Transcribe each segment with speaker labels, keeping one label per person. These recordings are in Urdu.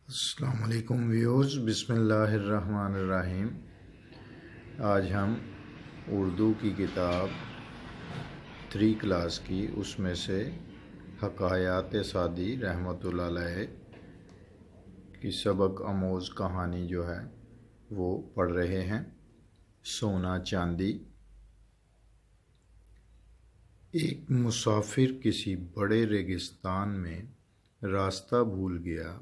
Speaker 1: السلام علیکم ویورز، بسم اللہ الرحمن الرحیم۔ آج ہم اردو کی کتاب 3 کلاس کی اس میں سے حکایات سعدی رحمۃ اللہ علیہ کی سبق آموز کہانی جو ہے وہ پڑھ رہے ہیں۔ سونا چاندی۔ ایک مسافر کسی بڑے ریگستان میں راستہ بھول گیا۔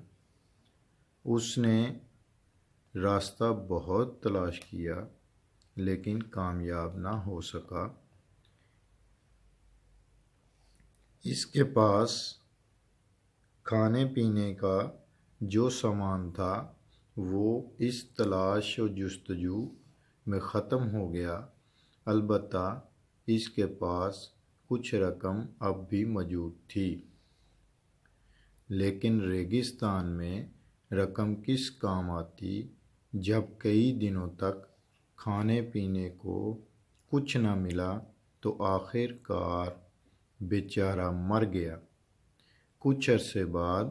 Speaker 1: اس نے راستہ بہت تلاش کیا لیکن کامیاب نہ ہو سکا۔ اس کے پاس کھانے پینے کا جو سامان تھا وہ اس تلاش و جستجو میں ختم ہو گیا، البتہ اس کے پاس کچھ رقم اب بھی موجود تھی۔ لیکن ریگستان میں رقم کس کام آتی جب کئی دنوں تک کھانے پینے کو کچھ نہ ملا تو آخر کار بیچارہ مر گیا۔ کچھ عرصے بعد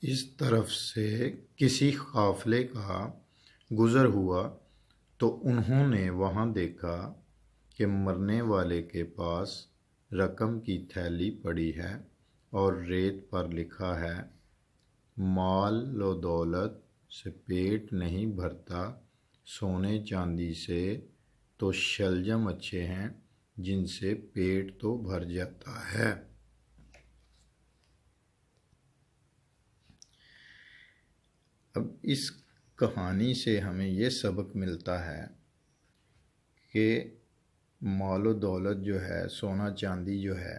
Speaker 1: اس طرف سے کسی قافلے کا گزر ہوا تو انہوں نے وہاں دیکھا کہ مرنے والے کے پاس رقم کی تھیلی پڑی ہے اور ریت پر لکھا ہے، مال و دولت سے پیٹ نہیں بھرتا، سونے چاندی سے تو شلجم اچھے ہیں جن سے پیٹ تو بھر جاتا ہے۔ اب اس کہانی سے ہمیں یہ سبق ملتا ہے کہ مال و دولت جو ہے، سونا چاندی جو ہے،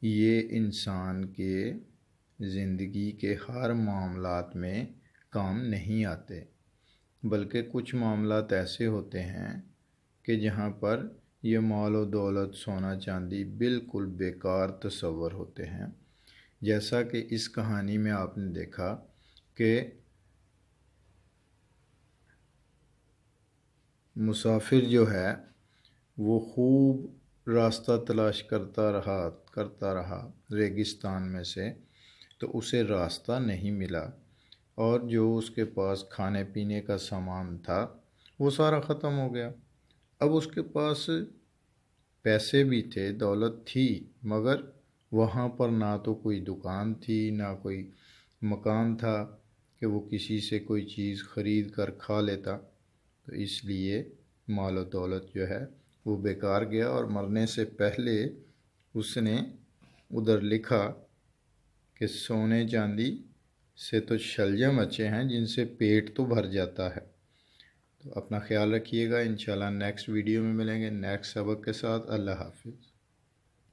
Speaker 1: یہ انسان کے زندگی کے ہر معاملات میں کام نہیں آتے، بلکہ کچھ معاملات ایسے ہوتے ہیں کہ جہاں پر یہ مال و دولت، سونا چاندی بالکل بیکار تصور ہوتے ہیں۔ جیسا کہ اس کہانی میں آپ نے دیکھا کہ مسافر جو ہے وہ خوب راستہ تلاش کرتا رہا ریگستان میں سے، تو اسے راستہ نہیں ملا، اور جو اس کے پاس کھانے پینے کا سامان تھا وہ سارا ختم ہو گیا۔ اب اس کے پاس پیسے بھی تھے، دولت تھی، مگر وہاں پر نہ تو کوئی دکان تھی، نہ کوئی مکان تھا کہ وہ کسی سے کوئی چیز خرید کر کھا لیتا، تو اس لیے مال و دولت جو ہے وہ بیکار گیا۔ اور مرنے سے پہلے اس نے ادھر لکھا کہ سونے چاندی سے تو شلجم اچھے ہیں جن سے پیٹ تو بھر جاتا ہے۔ تو اپنا خیال رکھیے گا، انشاءاللہ نیکسٹ ویڈیو میں ملیں گے نیکسٹ سبق کے ساتھ۔ اللہ حافظ۔